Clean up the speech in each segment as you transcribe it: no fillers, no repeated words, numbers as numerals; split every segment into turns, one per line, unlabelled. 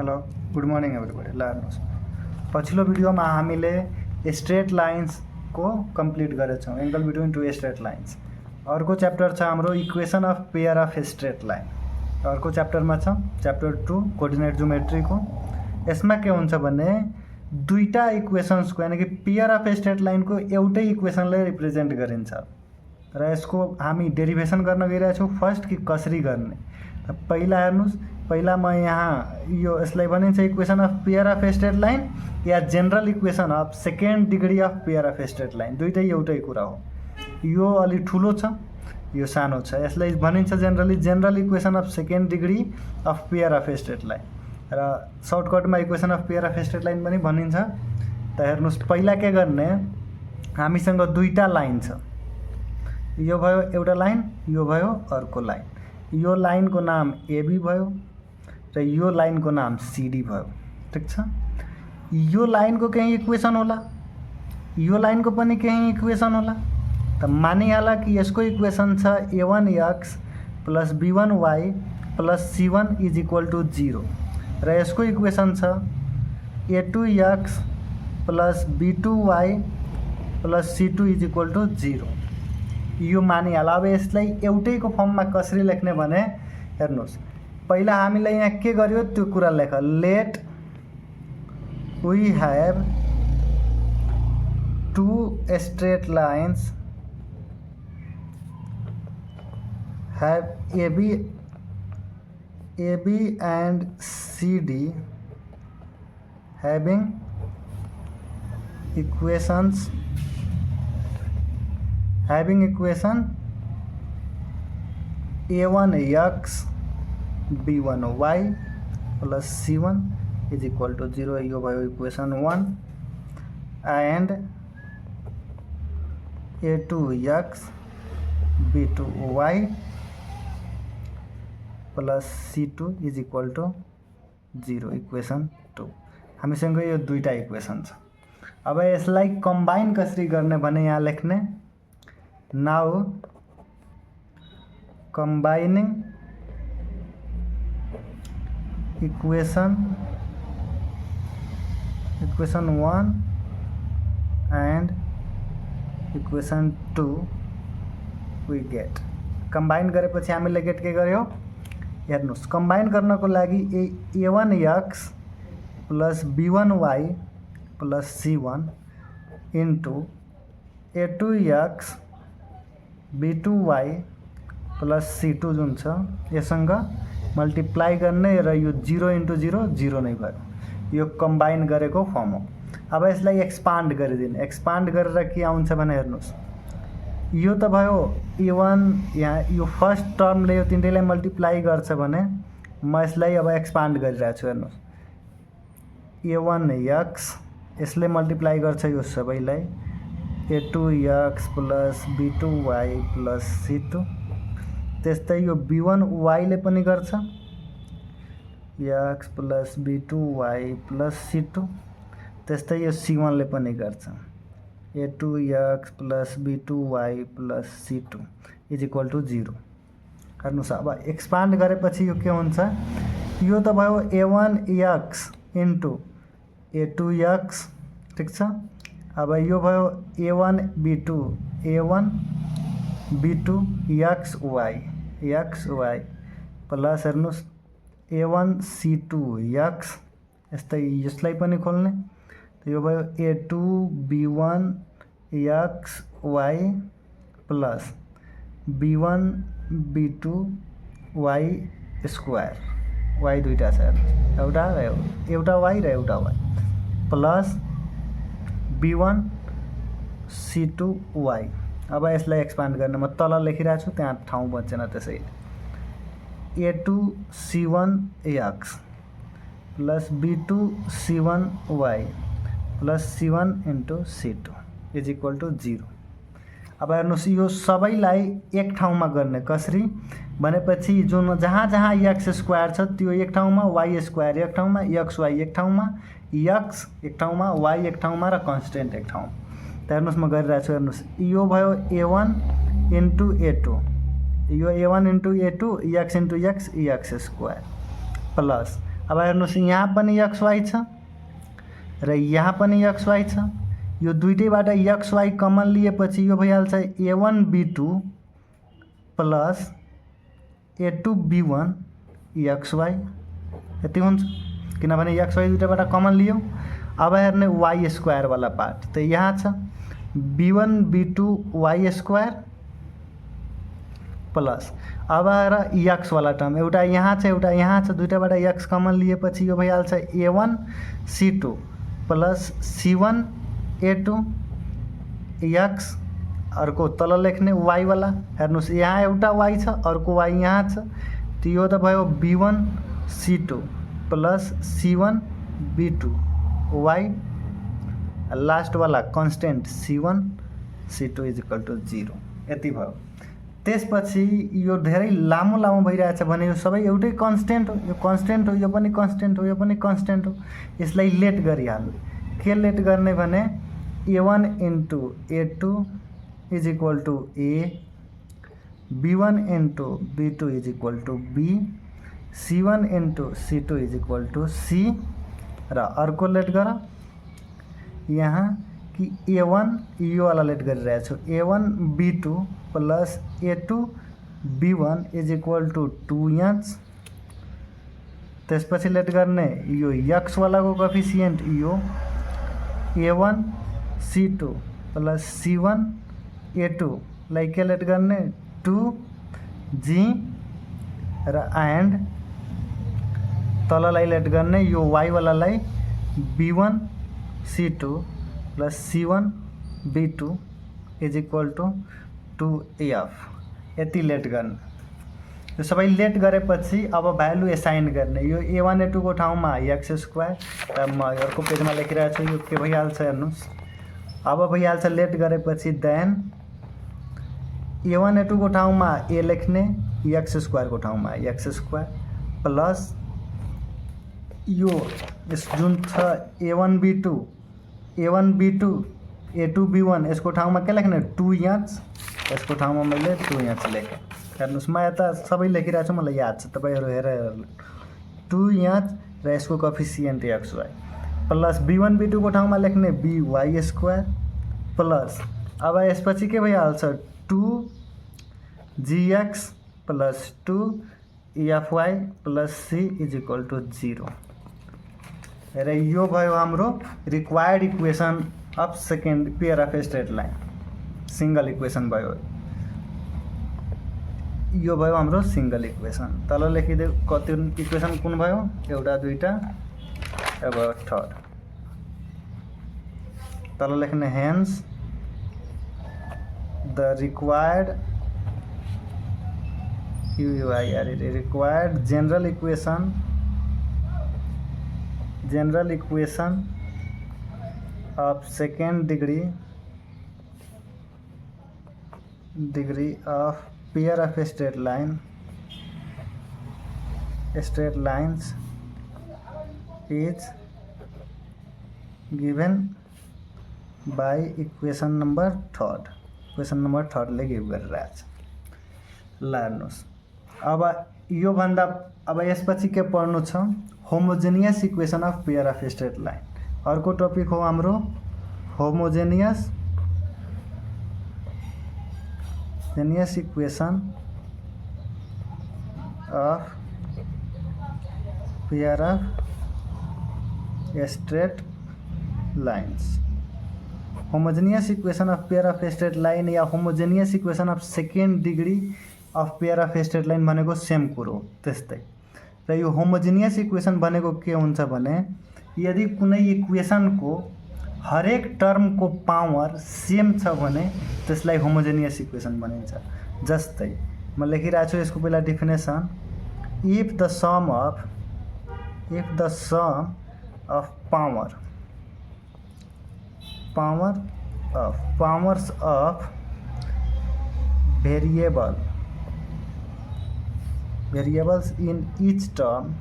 Hello good morning everybody. ल हेर्नुहोस्, पछिल्लो भिडियोमा हामीले स्ट्रेट लाइन्सको कम्प्लिट गरेछौँ, angle between two straight lines. अर्को च्याप्टर छ हाम्रो equation of pair of straight line. अर्को च्याप्टरमा छ च्याप्टर 2 कोअर्डिनेट ज्योमेट्रीको। यसमा के हुन्छ भने दुईटा इक्वेसन्सको यानि कि पेयर अफ स्ट्रेट लाइनको एउटै इक्वेसनले रिप्रेजेन्ट गरिन्छ र यसको हामी डेरिभेसन गर्न गइरहेछौँ फर्स्ट कि कसरी गर्ने। त पहिला हेर्नुहोस्, पहिला म यहाँ यो यसलाई भनिन्छ equation of pair of straight line yeah general equation of second degree of pair of straight line. दुईटै एउटै कुरा हो। यो अलि ठुलो छ, यो सानो छ। यसलाई भनिन्छ general equation of second degree of pair of straight line र सर्टकटमा equation of pair of straight line पनि भनिन्छ। त हेर्नुहोस्, पहिला के गर्ने, हामीसँग दुईटा लाइन छ। यो भयो एउटा लाइन, यो भयो अर्को लाइन। यो लाइनको नाम एबी भयो र यो लाइनको नाम सिडी भयो। ठिक छ। यो लाइनको केही इक्वेसन होला, यो लाइनको पनि केही इक्वेसन होला। त मानिहाल कि यसको इक्वेसन छ a1x plus b1y plus c1 is equal to 0 र यसको इक्वेसन छ a2x plus b2y plus c2 is equal to 0। यो मानिहाल। अब यसलाई एउटैको फर्ममा कसरी लेख्ने भने हेर्नुहोस्, पहिला हामीले यहाँ के गर्यो त्यो कुरा लेख। Let we have two straight lines have AB and CD having equation a1x b1y plus c1 is equal to 0। यो भयो equation 1 and a2x b2y plus c2 is equal to 0 equation 2। हामीसँग यो दुईटा इक्वेसन छ। अब यसलाई कम्बाइन कसरी गर्ने भने यहाँ लेख्ने, now combining equation 1 and equation 2 we get. Combine गरेपछि हामीले गेट के गर्यो हेर्नुहोस्, कम्बाइन गर्नको लागि a1x plus b1y plus c1 into a2x b2y plus c2 जुन छ यससँग मल्टिप्लाई गर्ने र यो 0 इन्टु 0 0 नै भयो। यो कम्बाइन गरेको फर्म हो। अब यसलाई एक्सपान्ड गरिदिने। एक्सपान्ड गरेर के आउँछ भने हेर्नुहोस्, यो त भयो a1, यहाँ यो फर्स्ट टर्मले यो तिनटैलाई मल्टिप्लाई गर्छ भने म यसलाई अब एक्सपान्ड गरिरहेको छु। हेर्नुहोस्, a1x यसले मल्टिप्लाई गर्छ यो सबैलाई, a2x plus b2y plus c2। त्यस्तै यो b1y ले पनि गर्छ, x plus b2y plus c2। त्यस्तै यो c1 ले पनि गर्छ, a2x plus b2y plus c2 is equal to 0। हेर्नुहोस्, अब एक्सपान्ड गरेपछि यो के हुन्छ, यो त भयो a1x इन्टु a2x। ठिक छ। अब यो भयो a1 b2 xy प्लस हेर्नुहोस् a1 c2x। यस्तै यसलाई पनि खोल्ने। यो भयो a2 b1 xy plus b1 b2 y square. y दुईटा छ, एउटा y र एउटा y plus b1 c2 y। अब यसलाई एक्सपान्ड गर्ने, म तल लेखिरहेको छु, त्यहाँ ठाउँ बचेन, त्यसैले a2 c1 x plus b2 c1 y plus c1 into c2 is equal to 0। अब हेर्नुहोस्, यो सबैलाई एक ठाउँमा गर्ने कसरी भनेपछि जुन जहाँ जहाँ x स्क्वायर छ त्यो एक ठाउँमा, y स्क्वायर एक ठाउँमा, xy एक ठाउँमा, x एक ठाउँमा, y एक ठाउँमा र कन्स्टेन्ट एक ठाउँमा। त हेर्नुहोस्, म गरिरहेको छु। हेर्नुहोस्, यो भयो a1 इन्टु a2, यो a1 into a2 x into x square plus अब हेर्नुहोस् यहाँ पनि XY छ र यहाँ पनि XY छ। यो दुईटैबाट XY कमन लिएपछि यो भइहाल्छ A1 B2 plus A2 B1 XY यति हुन्छ, किनभने XY दुईटैबाट कमन लियो। अब हेर्ने वाई स्क्वायर वाला पार्ट, तो यहाँ छ B1 B2 Y square plus अब आएर एक्स वाला टर्म एउटा यहाँ छ एउटा यहाँ छ, दुईटाबाट एक्स कमन लिएपछि यो भइहाल्छ A1 C2 plus C1 A2 x, अर्को तल लेख्ने वाई वाला। हेर्नुहोस् यहाँ एउटा वाई छ अर्को वाई यहाँ छ, तो यो त भयो B1 C2 plus C1 B2 y, last वाला constant C1 C2 is equal to 0 यति भयो। त्यसपछि यो धेरै लामो लामो भइरहेछ भने यो सबै एउटै कन्स्टेन्ट हो, यो कन्स्टेन्ट हो, यो पनि कन्स्टेन्ट हो, यो पनि कन्स्टेन्ट हो। यसलाई लेट गरिहाल्नु। के लेट गर्ने भने A1 into A2 is equal to A, B1 into B2 is equal to B, C1 into C2 is equal to C र अर्को लेट गर यहाँ कि A1 यो वाला लेट गरिरहेको छु A1 B2 plus A2 B1 is equal two 2x। त्यसपछि लेट गर्ने यो x वाला को कोफिसिएंट यो A1 C2 plus C1 A2 लाई के लेट गर्ने 2g र एंड तललाई लेट गर्ने यो y वाला लाई B1 C2 plus C1 B2 is equal two 2f यति लेट गर्ने। यो सबै लेट गरेपछि अब भ्यालु एसाइन गर्ने। यो A1 A2 को ठाउँमा x स्क्वायर र म अर्को पेजमा लेखिरहेको छु, यो के भइहाल्छ हेर्नुस्। अब भइहाल्छ लेट गरेपछि देन A1 A2 को ठाउँमा a लेख्ने, x स्क्वायर को ठाउँमा x स्क्वायर प्लस यो जुन छ A1 B2 A2 B1 यसको ठाउँमा के लेख्ने 2h, यसको ठाउँमा मैले 2h लेखेँ। हेर्नुहोस् म यता सबै लेखिरहेको छु, मलाई याद छ, तपाईहरु हेरेर 2h र यसको coefficient xy plus B1 B2 को ठाउँमा लेख्ने by स्क्वायर प्लस अब यसपछि के भइहाल्छ 2gx plus 2fy plus c is equal to 0 र यो भयो हाम्रो required equation of second pair of straight line. Single equation भयो, यो भयो हाम्रो सिंगल इक्वेसन। तल लेखिदे कति इक्वेसन कुन भयो, एउटा दुईटा, अब थर्ड तल लेख्ने hence the required required general equation of second degree of pair of straight lines is given by equation number third ले गिभ गरिरहेछ। ल हेर्नुहोस् अब यो भन्दा अब यसपछि के पढ्नु छ, homogeneous equation of pair of straight line. अर्को टपिक हो हाम्रो homogeneous equation of pair of straight lines. Homogeneous equation of pair of straight line yeah homogeneous equation of second degree of pair of straight line भनेको same कुरो त्यस्तै। र यो homogeneous equation भनेको के हुन्छ भने यदि कुनै इक्वेसनको हरेक टर्मको पावर सेम छ भने त्यसलाई होमोजेनियस इक्वेसन भनिन्छ। जस्तै म लेखिरहेको छु यसको पहिला definition, if the sum of powers of variables in each term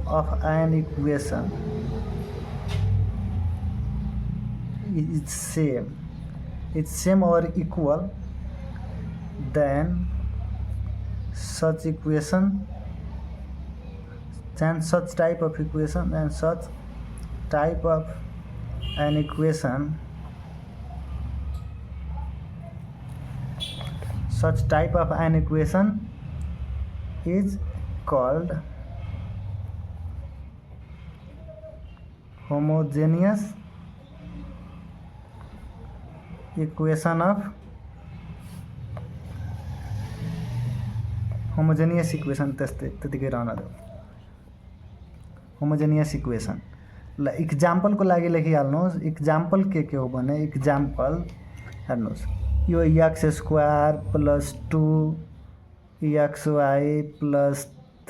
of an equation is same or equal, then such equation and such type of equation and such type of an equation, such type of an equation is called homogeneous equation of homogeneous equation त्यतिकै रहन दो homogeneous equation ल example को लागि लेखिहाल्नुहोस् example के हो भने example हेर्नुहोस् यो x square plus 2xy plus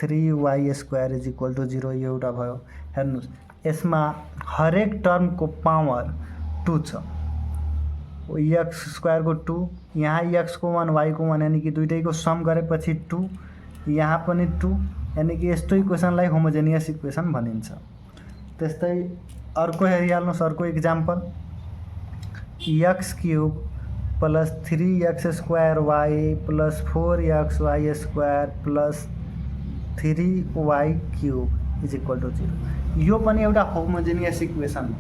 3y square is equal to 0 यो एउटा भयो हेर्नुहोस् यसमा हरेक टर्मको पावर 2 छ एक्स स्क्वायर को 2 यहाँ एक्स को 1 वाई को 1 यानी कि दुईटैको सम गरेपछि 2 यहाँ पनि 2 यानी कि यस्तो इक्वेसनलाई होमोजेनियस इक्वेसन भनिन्छ। त्यस्तै अर्को हेरिहाल्नुहोस् अर्को example x cube plus 3x square y plus 4xy square plus 3y cube is equal to 0 यो पनि एउटा होमोजेनियस इक्वेसन हो।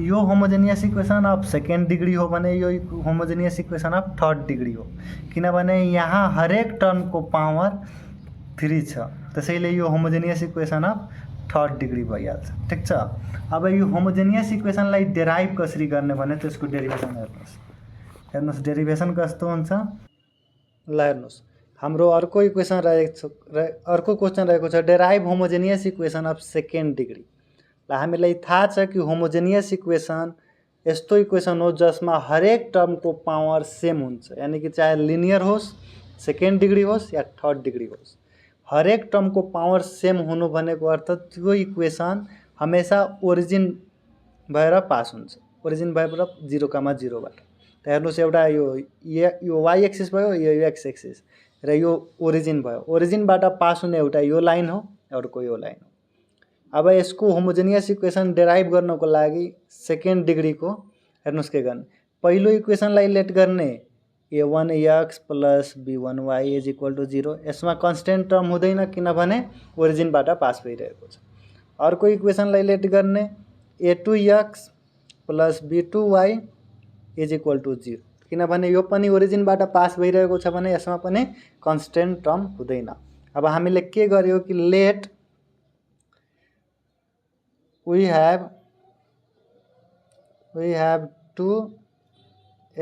यो homogeneous equation of second degree हो भने यो homogeneous equation of third degree हो किनभने यहाँ हरेक टर्मको पावर 3 छ त्यसैले यो homogeneous equation of third degree भइहाल्छ। ठीक छ। अब यो होमोजेनियस इक्वेसनलाई डेराइभ कसरी गर्ने भने त्यसको डेरिभेसन हेर्नुहोस् डेरिभेसन कस्तो हुन्छ ल हेर्नुहोस् हाम्रो अर्को इक्वेसन अर्को क्वेसन रहेको छ derive homogeneous equation of second degree ल हामीलाई थाहा छ कि होमोजेनियस इक्वेसन यस्तो इक्वेसन हो जसमा हरेक टर्मको पावर सेम हुन्छ यानी कि चाहे लिनियर होस् सेकेंड डिग्री होस् या थर्ड डिग्री होस् हरेक टर्मको पावर सेम हुनु भनेको अर्थ त्यो इक्वेसन हमेशा ओरिजिन भएर पास हुन्छ ओरिजिन भएर 0,0 बाट हेर्नुहोस् एउटा यो वाई एक्सिस भयो यो एक्स एक्सिस र यो ओरिजिन भयो ओरिजिनबाट पास हुने एउटा यो लाइन हो अर्को यो लाइन हो। अब यसको होमोजेनियस इक्वेसन डेराइभ गर्नको लागि सेकेंड डिग्री को हेर्नुहोस् के गर्ने पहिलो इक्वेसनलाई लेट गर्ने a1x plus b1y is equal to 0 यसमा कन्स्टेन्ट टर्म हुँदैन किनभने ओरिजिनबाट पास भइरहेको छ। अर्को इक्वेसनलाई लेट गर्ने a2x plus b2y is equal to 0 किनभने यो पनि ओरिजिनबाट पास भइरहेको छ भने यसमा पनि कन्स्टेन्ट टर्म हुँदैन। अब हामीले के गर्यो कि late we have two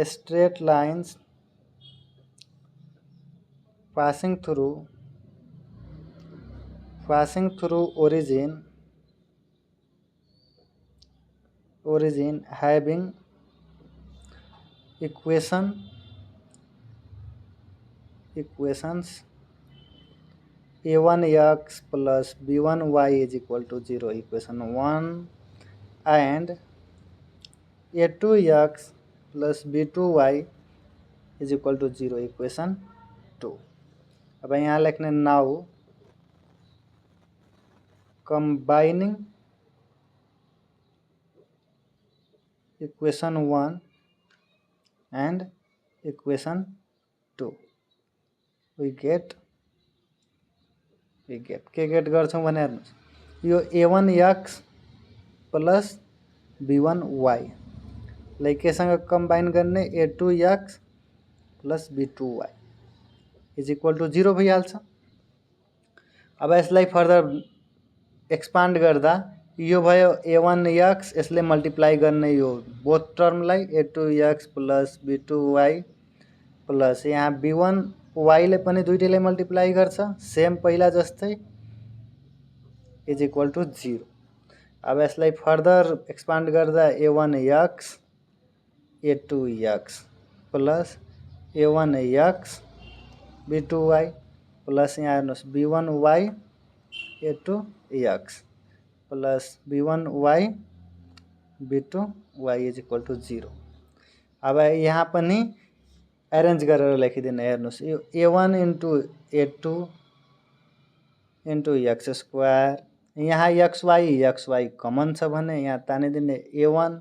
straight lines passing through origin having equations a1x plus b1y is equal to 0 equation 1 and a2x plus b2y is equal to 0 equation 2। अब यहाँ लिखने now combining equation 1 and equation 2 we get के get गर्छौं भने हेर्नुस् यो a1x plus b1y लाई केसँग combine गर्ने a2x plus b2y is equal to 0 भइहाल्छ। अब यसलाई फर्दर एक्सपान्ड गर्दा यो भयो a1x यसले मल्टिप्लाई गर्ने यो both टर्मलाई a2x plus b2y plus यहाँ b1y ले पनि दुईटैलाई मल्टिप्लाई गर्छ सेम पहिला जस्तै इज इक्वल टू 0। अब यसलाई फर्दर एक्सपान्ड गर्दा a1x a2x plus a1x b2y plus यहाँ हेर्नुहोस् b1y a2x plus b1y b2y is equal to 0। अब यहाँ पनि अरेन्ज गरेर लेखिदिने हेर्नुहोस् यो a1 into a2 into x square यहाँ xy कमन छ भने यहाँ तानिदिने a1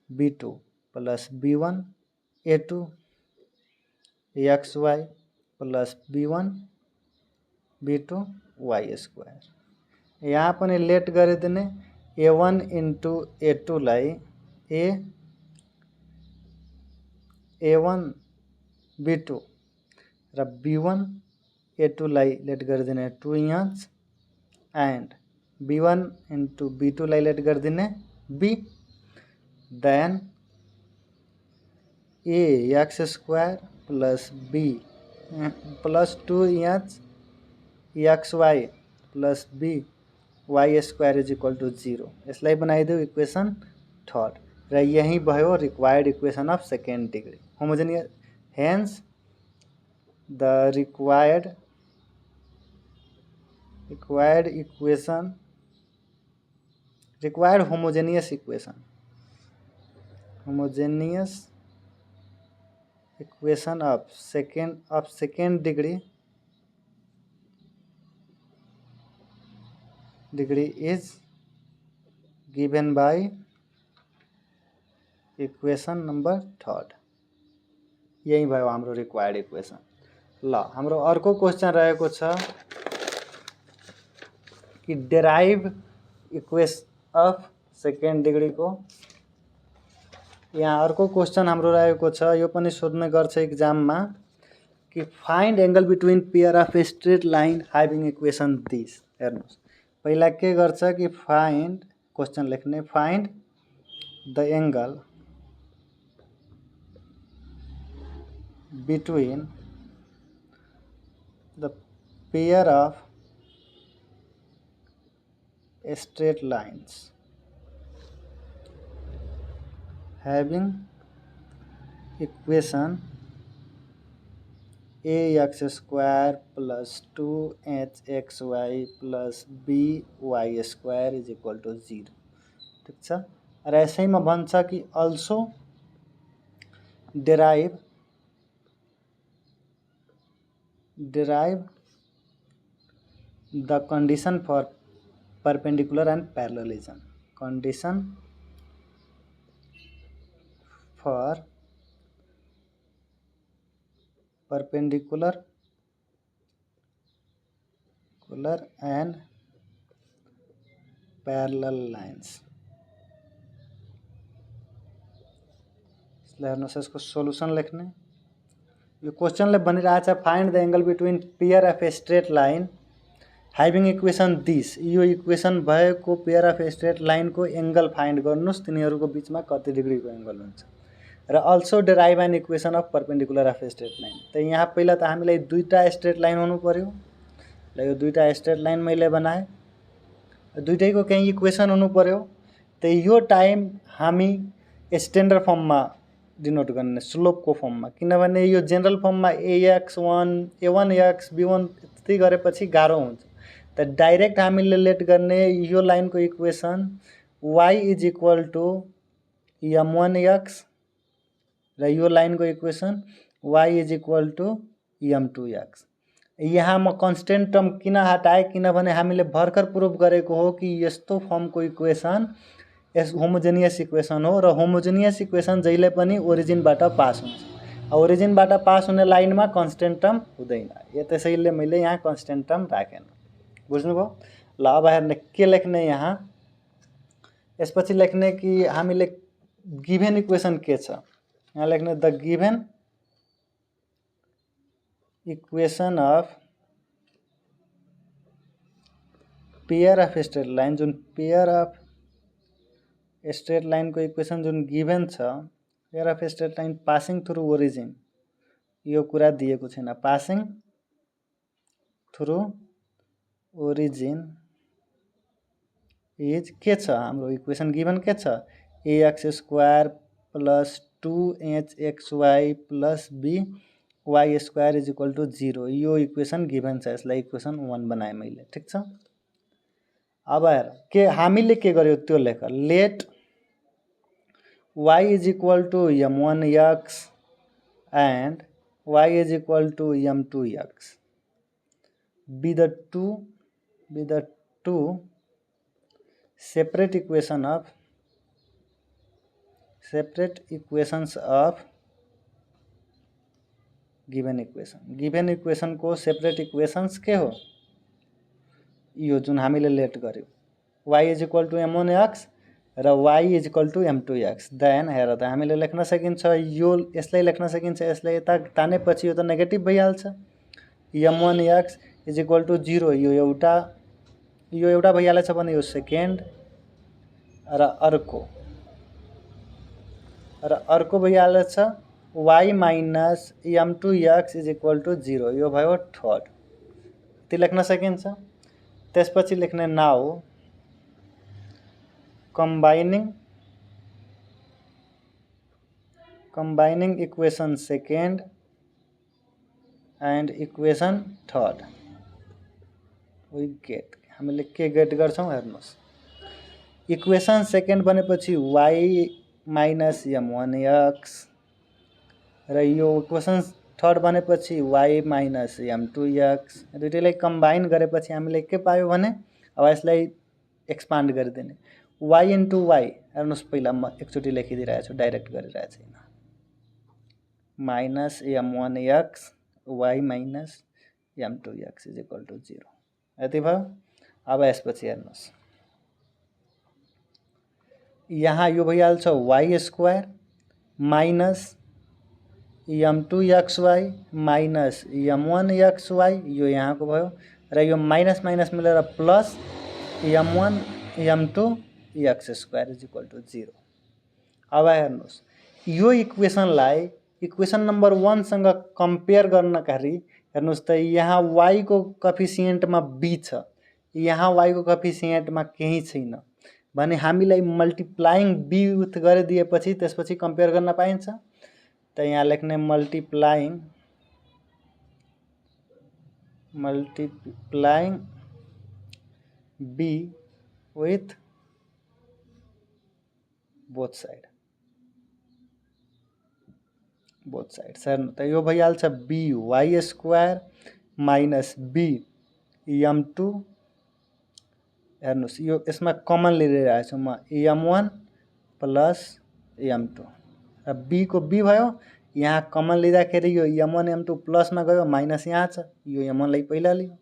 b2 plus b1 a2 xy plus b1 b2 y square यहाँ पनि लेट गरिदिने A1 इन्टु A2 लाई A1 B2 र B1 A2 लाई लेट गरिदिने 2 inch and B1 into B2 लाई लेट गरिदिने B then A x square plus B plus 2 inch XY plus B y square is equal to 0 यसलाई बनाइदेऊ equation third र यही भयो required equation of second degree homogeneous hence the required homogeneous equation of second degree is given by equation number third यही भयो हाम्रो required equation. ल हाम्रो अर्को क्वेशन रहेको छ कि derive equation of second degree को यहाँ अर्को क्वेशन हाम्रो रहेको छ यो पनि सोध्ने गर्छ एक्जाममा कि find angle between pair of straight line having equation this हेर्नुस् पहिला के गर्छ कि फाइन्ड क्वेशन लेख्ने find the angle between the pair of straight lines having equation ax square plus 2hxy plus by square is equal to 0 ठीक छ। र यसैमा भन्छ कि also derive the condition for perpendicular and parallelism condition for perpendicular and parallel lines हेर्नुस् यसको solution लेख्ने यो क्वेशनले भनिरहेछ find the angle between pair of straight line having equation this यो इक्वेशन भएको पेयर अफ स्ट्रेट लाइन को angle find गर्नुस् तिनीहरुको बीचमा कति डिग्री को एंगल हुन्छ र also derive an equation of perpendicular of straight line त यहाँ पहिला त हामीलाई दुईटा स्ट्रेट लाइन हुनु पर्यो ल यो दुईटा स्ट्रेट लाइन मैले बनाए दुईटैको कहीं इक्वेशन हुनु पर्यो त यो टाइम हामी स्ट्यान्डर्ड फर्म में डिनोट गर्ने स्लोप को फर्म में किनभने यो जनरल फर्म में ax1 a1x b1 त्यति गरेपछि गाह्रो हुन्छ त डाइरेक्ट हामीले लेट गर्ने यो लाइन को equation y is equal to m1x र यो लाइन को equation y is equal to m2x यहाँ म कन्स्टेन्ट टर्म किन हटाए किनभने हामीले भर्खर प्रुफ गरेको हो कि यस्तो फर्म को इक्वेशन यस होमोजेनियस इक्वेशन हो र होमोजेनियस इक्वेशन जहिले पनि ओरिजिन बाट पास हुन्छ ओरिजिन बाट पास हुने लाइन में कन्स्टेन्ट टर्म हुँदैन यो त्यसैले मैले यहाँ कन्स्टेन्ट टर्म राखेन बुझ्नुभयो। ल अब हेर्ने के लेख्ने यहाँ यसपछि लेख्ने कि हामीले गिभन इक्वेशन के छ यहाँ लेख्ने the given equation of pair of straight line जुन पेयर अफ स्ट्रेट लाइन को इक्वेशन जुन गिभन छ pair of straight line passing through origin यो कुरा दिएको छैन पासिङ थ्रु ओरिजिन इज के छ हाम्रो इक्वेशन गिभन के छ ax square plus 2hxy plus by square is equal to 0 यो इक्वेशन गिभन छ यसलाई इक्वेशन 1 बनाए मैले ठीक छ। अब हेर के हामीले के गर्यो त्यो लेख let y is equal to m1x and y is equal to m2x be the two separate equations of given equation को separate equations के हो यो जुन हामीले लेट गर्यो y is equal to m1x र y is equal to m2x। Then हेर त हामीले लेख्न सकिन्छ यो यसलाई लेख्न सकिन्छ, यसलाई यता तानेपछि यो त नेगेटिभ भइहाल्छ। m1x इज इक्वल टु 0 यो एउटा भइहालेछ भने यो सेकेन्ड र अर्को भइहालेछ y minus m2x is equal to 0 यो भयो थर्ड। यति लेख्न सकिन्छ। त्यसपछि लेख्ने now combining equation second and equation third we get हामीले के गेट गर्छौं हेर्नुस्। इक्वेसन सेकेन्ड बनेपछि y माइनस m1x र यो इक्वेसन थर्ड बनेपछि y माइनस m2x दुईटैलाई कम्बाइन गरेपछि हामीले के पायो भने अब यसलाई एक्सपान्ड गरिदिने y इन्टु y हेर्नुस्। पहिला म एकचोटि लेखिदिइरहेको छु, डाइरेक्ट गरिरहेको छैन। Minus m1x y minus m2x is equal to 0 यति भयो। अब यसपछि हेर्नुस् यहाँ यो भइहाल्छ y square minus m2xy minus m1xy यो यहाँको भयो र यो माइनस माइनस मिलेर plus m1 m2x square is equal to 0। अब हेर्नुस् यो इक्वेसनलाई इक्वेसन नम्बर 1 सँग कम्पेयर गर्नकारी हेर्नुस् त यहाँ y को कोएफिसिएन्टमा b छ, यहाँ y को कोएफिसिएन्टमा केही छैन भने हामीलाई मल्टिप्लाइङ b विथ गरिदिएपछि त्यसपछि कम्पेयर गर्न पाइन्छ। त यहाँ लेख्ने multiplying b with both sides हेर्नु त यो भइहाल्छ by square minus b m2 हेर्नुस् यो यसमा कमन लिइरहेको छु म m1 प्लस m2 र b को b भयो। यहाँ कमन लिँदाखेरि यो m1 m2 प्लसमा गयो माइनस यहाँ छ यो m1 लाई पहिला लियो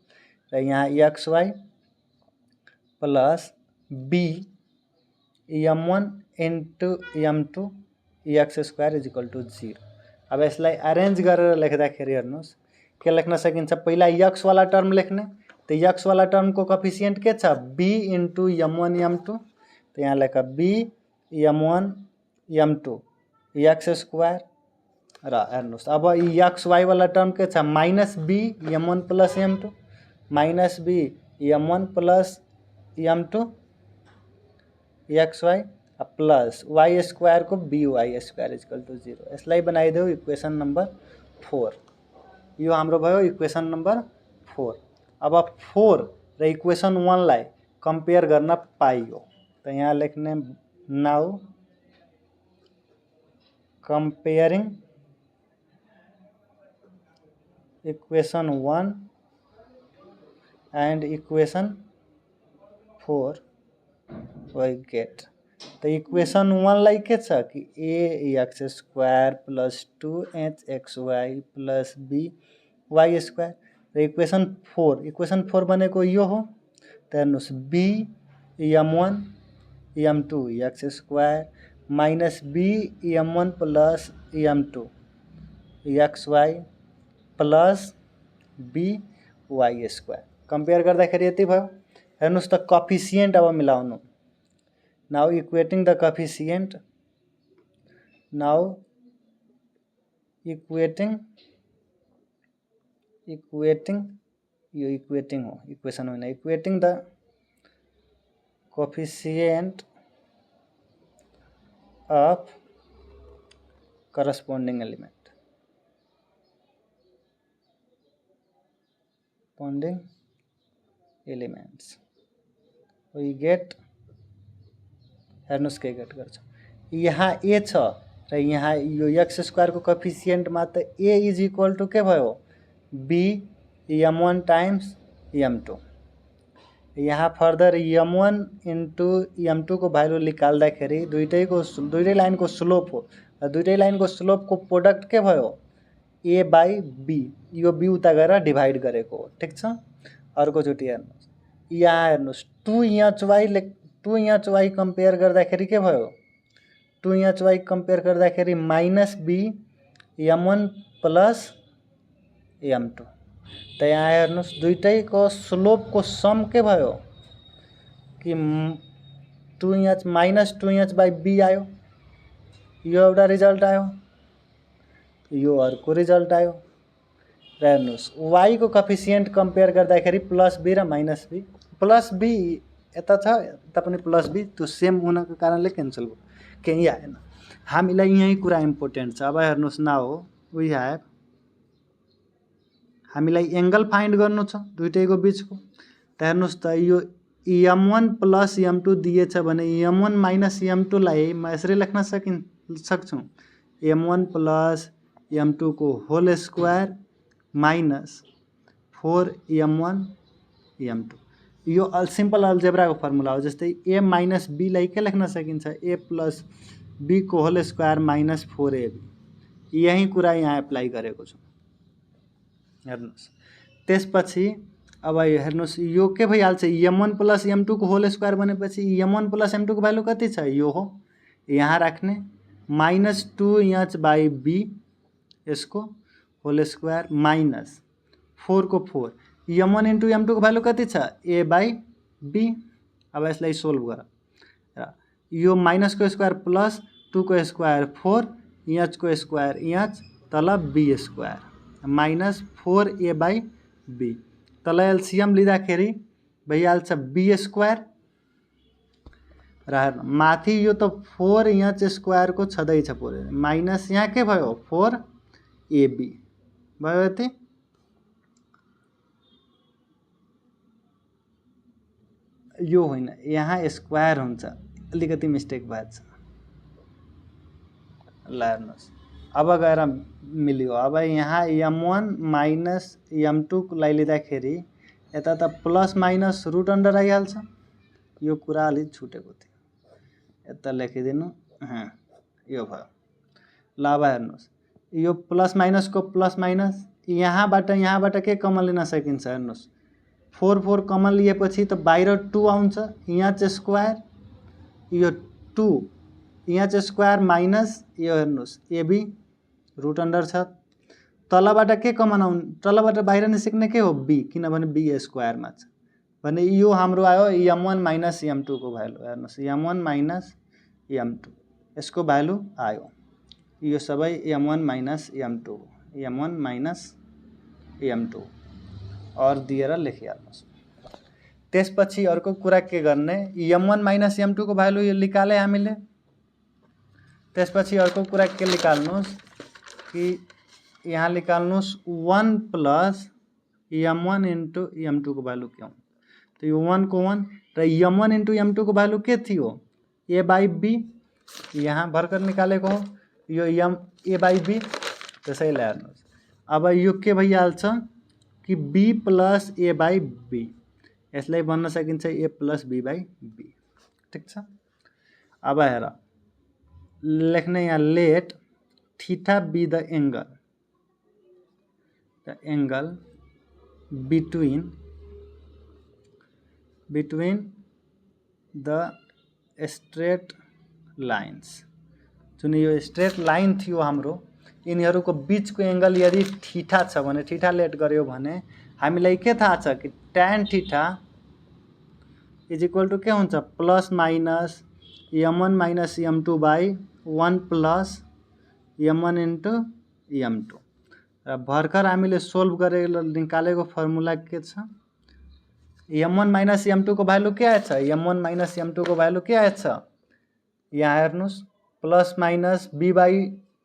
र यहाँ xy plus b m1 into m2 x square is equal to 0। अब यसलाई अरेन्ज गरेर लेख्दाखेरि हेर्नुस् के लेख्न सकिन्छ। पहिला x वाला टर्म लेख्ने त x वाला टर्म को कोएफिसिएन्ट के छ b इन्टु m1 m2 त यहाँ लेख b m1 m2 x square र हेर्नुस् अब xy वाला टर्म के छ minus b m1 plus m2 minus b m1 plus m2 xy plus y square को by square is equal to 0। यसलाई बनाइदेऊ इक्वेसन नम्बर 4। यो हाम्रो भयो इक्वेसन नम्बर 4। अब 4 र इक्वेसन 1 लाई कम्पेयर गर्न पाइयो त यहाँ लेख्ने now comparing equation 1 and equation 4 we get त इक्वेसन 1 लाई के छ कि ax square plus 2hxy plus by square र इक्वेसन 4 बनेको यो हो त हेर्नुस् b m1 m2 x square minus b m1 plus m2 xy plus by square compare गर्दाखेरि यति भयो। हेर्नुस् त कोएफिसिएन्ट अब मिलाउनु। नाउ इक्वेटिङ द कोएफिसिएन्ट यो इक्वेटिङ हो इक्वेसन होइन। Equating the coefficient of corresponding elements we get हेर्नुस् के गेट गर्छ यहाँ a छ र यहाँ यो x स्क्वायर को कोएफिसिएन्ट मा त a इज इक्वल टु के भयो b m1 टाइम्स m2। यहाँ फर्दर m1 इन्टु m2 को भ्यालु निकाल्दाखेरि दुईटै लाइनको स्लोप हो र दुईटै लाइनको स्लोप को प्रोडक्ट के भयो a बाई b यो b उता गएर डिभाइड गरेको हो। ठीक छ। अर्को चोटि हेर्नुस् यहाँ हेर्नुहोस् 2 इंच वाई कम्पेयर गर्दाखेरि के भयो 2 इंच वाई कम्पेयर गर्दाखेरि -b m1 प्लस m2 त यहाँ हेर्नुहोस् दुईटैको स्लोपको सम के भयो कि -2 इंच बाई b आयो। यो एउटा रिजल्ट आयो, यो अर्को रिजल्ट आयो। र हेर्नुहोस् y को कोएफिसिएन्ट कम्पेयर गर्दाखेरि +b र -b, +b यता छ यता पनि +b, त्यो सेम हुनको कारणले क्यान्सल भयो, केही आएन। हामीलाई यही कुरा इम्पोर्टेन्ट छ। अब हेर्नुहोस् नाउ वी हैव हामीलाई एंगल फाइन्ड गर्नु छ दुईटैको बीचको। त हेर्नुहोस् त यो m1 प्लस m2 दिएछ भने m1 माइनस m2 लाई म यसरी लेख्न सक्छु m1 प्लस m2 को whole square minus 4m1 m2। यो सिम्पल अल्जेब्रा को फर्मुला हो। जस्तै a माइनस b लाई के लेख्न सकिन्छ a प्लस b को होल स्क्वायर माइनस 4ab। यही कुरा यहाँ एप्लाई गरेको छु। हेर्नुहोस् त्यसपछि अब हेर्नुहोस् यो के भइहाल्छ m1 प्लस m2 को होल स्क्वायर भनेपछि m1 प्लस m2 को भ्यालु कति छ यो हो, यहाँ राख्ने -2 इंच बाई b यसको होल स्क्वायर माइनस 4 को 4 m1 इंटू m2 को भ्यालु कति छ a बाई b। अब यसलाई सोल्भ गर, यो माइनस को स्क्वायर प्लस 2 को स्क्वायर 4 इंच को स्क्वायर इंच तल b square minus 4a by b। तल एलसीएम लिँदाखेरि भइहाल्छ b स्क्वायर र माथि यो त 4 इंच स्क्वायर को छँदैछ पुरै माइनस यहाँ के भयो 4ab भयो। यति यो होइन, यहाँ स्क्वायर हुन्छ, अलिकति मिस्टेक भएछ। ल हेर्नुहोस् अब गएर मिल्यो। अब यहाँ m1 माइनस m2 लाई लिँदाखेरि यता त प्लस माइनस रुट अन्डर आइहाल्छ। यो कुरा अलि छुटेको थियो, यता लेखिदिनु, यो भयो। ल अब हेर्नुहोस् यो प्लस माइनस को प्लस माइनस यहाँबाट के कमन लिन सकिन्छ। हेर्नुहोस् 4 4 कमन लिएपछि त बाहिर 2 आउँछ इंच स्क्वायर, यो 2 इंच स्क्वायर माइनस यो हेर्नुहोस् ab रुट अन्डर छ। तलबाट के कमन आउनु, तलबाट बाहिर निस्किने के हो b, किनभने b स्क्वायरमा छ भने यो हाम्रो आयो m1 माइनस m2 को भ्यालु। हेर्नुहोस् m1 माइनस m2 यसको भ्यालु आयो, यो सबै m1 minus m2 m1 minus m2 और दिएर लेखिहाल्नुहोस्। त्यसपछि अर्को कुरा के गर्ने m1 माइनस m2 को भ्यालु यो निकाले हामीले। त्यसपछि अर्को कुरा के निकाल्नुहोस् कि यहाँ निकाल्नुहोस् 1 प्लस m1 इंटू m2 को भ्यालु के हो, तो यो 1 को 1 र m1 इंटू m2 को भ्यालु के थियो a बाई b, यहाँ भर्खर निकालेको हो यो a बाई b। त्यसैले हेर्नुहोस् अब यो के भइहाल्छ कि b plus a by b, यसलाई भन्न सकिन्छ a plus b by b। ठिक छ। अब हेर लेख्ने यहाँ let theta be the angle between the straight lines. जुन यो स्ट्रेट लाइन थियो हाम्रो यिनीहरूको बीचको एंगल यदि थीटा छ भने थीटा लेट गर्यो भने हामीलाई के थाहा छ कि tan theta is equal to के हुन्छ plus minus m1 minus m2 by 1 plus m1 into m2। र भर्खर हामीले सोल्भ गरेर निकालेको फर्मुला के छ m1 माइनस m2 को भ्यालु के आएछ m1 माइनस m2 को भ्यालु के आएछ, यहाँ हेर्नुहोस् plus minus b by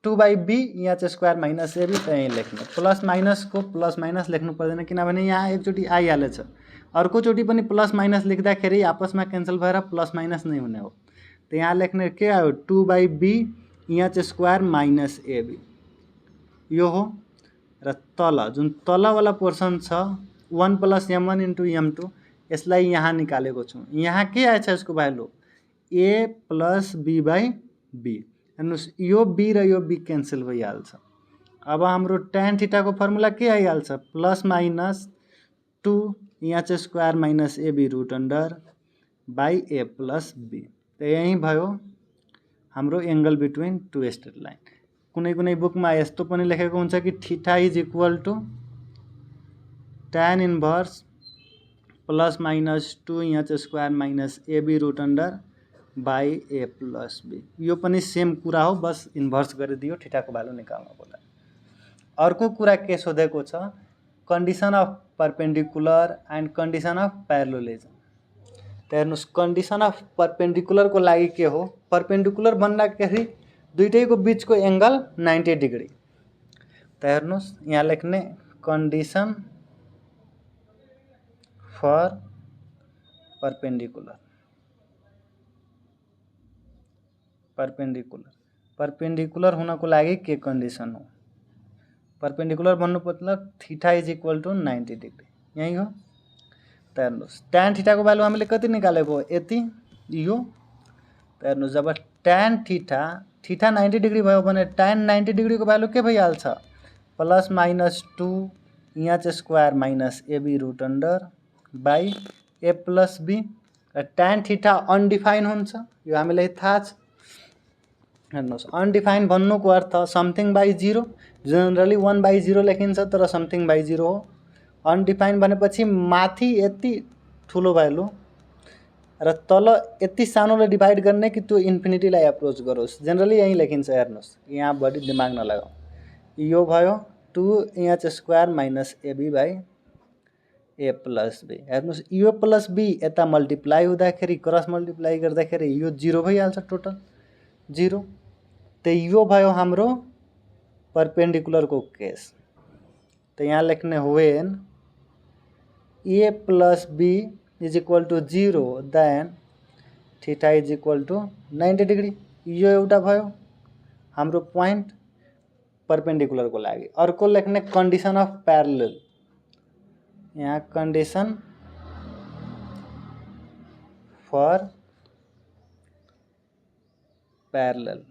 2 by b inch square minus ab। त यही लेख्नु प्लस माइनस को प्लस माइनस लेख्नु पर्दैन किनभने यहाँ एकचोटि आइहालेछ, अर्कोचोटि पनि प्लस माइनस लेख्दाखेरि आपसमा क्यान्सल भएर प्लस माइनस नै हुने हो। त यहाँ लेख्ने के आयो 2 by b inch square minus ab यो हो। र तल जुन तलवाला पोर्सन छ 1 प्लस m1 इंटू m2 यसलाई यहाँ निकालेको छु। यहाँ के आएछ यसको value a plus b by b। हेर्नुहोस् यो b र यो b क्यान्सल भइहाल्छ। अब हाम्रो tan थीटा को फर्मुला के आइहाल्छ प्लस माइनस 2 यहाँ चाहिँ square minus AB root under by A plus B. त यही भयो हाम्रो angle between two straight line. कुनै कुनै बुकमा यस्तो पनि लेखेको हुन्छ कि theta is equal to tan inverse plus minus 2 यहाँ चाहिँ square minus AB root under by A plus B. यो पनि सेम कुरा हो, बस इन्भर्स गरिदियो थीटाको भ्यालु निकाल्नको लागि। अर्को कुरा के सोधेको छ, condition of perpendicular and condition of parallelism. त हेर्नुस् कन्डिसन अफ परपेन्डिकुलरको लागि के हो, परपेन्डिकुलर भन्दाखेरि दुईटैको बीचको एंगल 90 डिग्री। त हेर्नुस् यहाँ लेख्ने कन्डिसन फर परपेन्डिकुलर। परपेन्डिकुलर हुनको लागि के कन्डिसन हो, परपेन्डिकुलर भन्नु मतलब theta is equal to 90 degree, यही हो। त हेर्नुस् tan थीटा को भ्यालु हामीले कति निकालेको, यति यो। त हेर्नुस् जब tan थीटा 90 डिग्री भयो भने tan 90 डिग्री को भ्यालु के भइहाल्छ, प्लस माइनस 2 यहाँ चाहिँ square minus AB root under by A plus B. tan theta undefined हुन्छ, यो हामीलाई थाहा छ। हेर्नुस् अनडिफाइन भन्नुको अर्थ समथिङ बाई 0, जनरली 1/0 लेखिन्छ तर समथिङ बाई 0 हो। अनडिफाइन भनेपछि माथि यति ठुलो भ्यालु र तल यति सानोले डिभाइड गर्ने कि त्यो इन्फिनिटीलाई एप्रोच गरोस्, जनरली यही लेखिन्छ। हेर्नुस् यहाँ बढी दिमाग नलगाऊ, यो भयो 2 यहाँ चाहिँ square minus AB by A plus B. हेर्नुस् यो प्लस बी यता मल्टिप्लाई हुँदाखेरि क्रस मल्टिप्लाई गर्दाखेरि यो 0 भइहाल्छ, टोटल 0। त यो भयो हाम्रो परपेन्डिकुलरको केस। त यहाँ लेख्ने when A plus B is equal to 0 then theta is equal to 90 degree. यो एउटा भयो हाम्रो पोइन्ट परपेन्डिकुलरको लागि। अर्को लेख्ने कन्डिसन अफ प्यारलल। यहाँ कन्डिसन फर प्यारलल।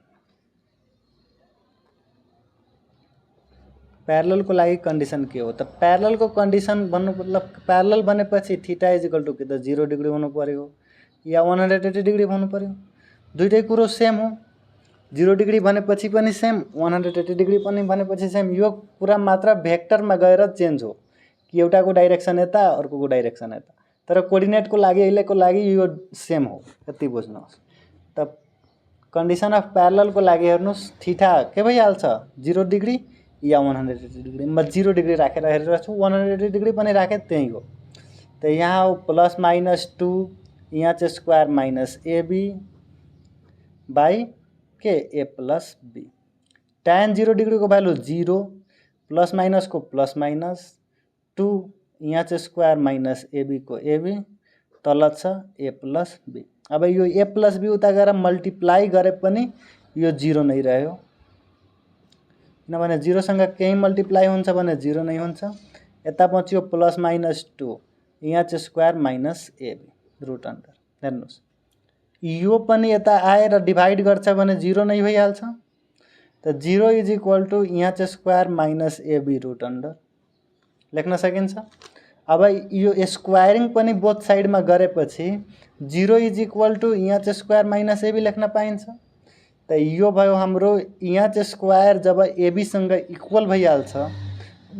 प्यारलल को लागि कन्डिसन के हो त, प्यारलल को कन्डिसन भन्नु मतलब प्यारलल भनेपछि थीटा इज इक्वल टू कि त 0 डिग्री हुनु पर्यो या 180 डिग्री हुनु पर्यो, दुईटै कुरो सेम हो। 0 डिग्री भनेपछि पनि सेम, 180 डिग्री पनि भनेपछि सेम। यो कुरा मात्र भेक्टरमा गएर चेन्ज हो कि एउटाको डाइरेक्सन यता अर्कोको डाइरेक्सन यता, तर कोअर्डिनेटको लागि अहिलेको लागि यो सेम हो, यति बुझ्नुहोस्। त कन्डिसन अफ प्यारललको लागि हेर्नुस् थीटा के भइहाल्छ 0 डिग्री या 180 डिग्री। म 0 डिग्री राखेर हेरेर छु, 180 डिग्री पनि राखे त्यही हो। त यहाँ हो प्लस माइनस 2 यहाँ चाहिँ स्क्वायर माइनस एबी बाई के ए प्लस बी। tan 0 डिग्री को भ्यालु 0, प्लस माइनस को प्लस माइनस 2 यहाँ चाहिँ स्क्वायर माइनस एबी को एबी, तल छ ए प्लस बी। अब यो ए प्लस बी उता गएर मल्टिप्लाई गरे पनि यो 0 नै रह्यो, किनभने 0 सँग केही मल्टिप्लाई हुन्छ भने 0 नै हुन्छ। यता पछियो प्लस माइनस 2 यहाँ चाहिँ square minus AB root under. हेर्नुस् यो पनि यता आएर डिभाइड गर्छ भने 0 नै भइहाल्छ। त 0 इज इक्वल टू यहाँ चाहिँ square minus AB root under लेख्न सकिन्छ। अब यो स्क्वायरिङ पनि बोथ साइडमा गरेपछि 0 इज इक्वल टू यहाँ चाहिँ स्क्वायर माइनस एबी लेख्न पाइन्छ। त यो भयो हाम्रो यहाँ चाहिँ स्क्वायर जब एबी सँग इक्वल भइहाल्छ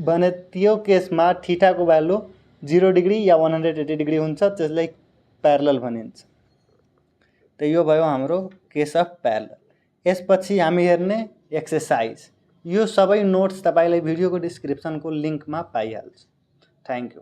भने त्यो केसमा थीटाको भ्यालु 0 डिग्री या 180 डिग्री हुन्छ, त्यसलाई प्यारलल भनिन्छ। त यो भयो हाम्रो केस अफ प्यारलल। यसपछि हामी हेर्ने एक्सरसाइज। यो सबै नोट्स तपाईलाई भिडियोको डिस्क्रिप्सनको लिंकमा पाइहाल्छ। Thank you.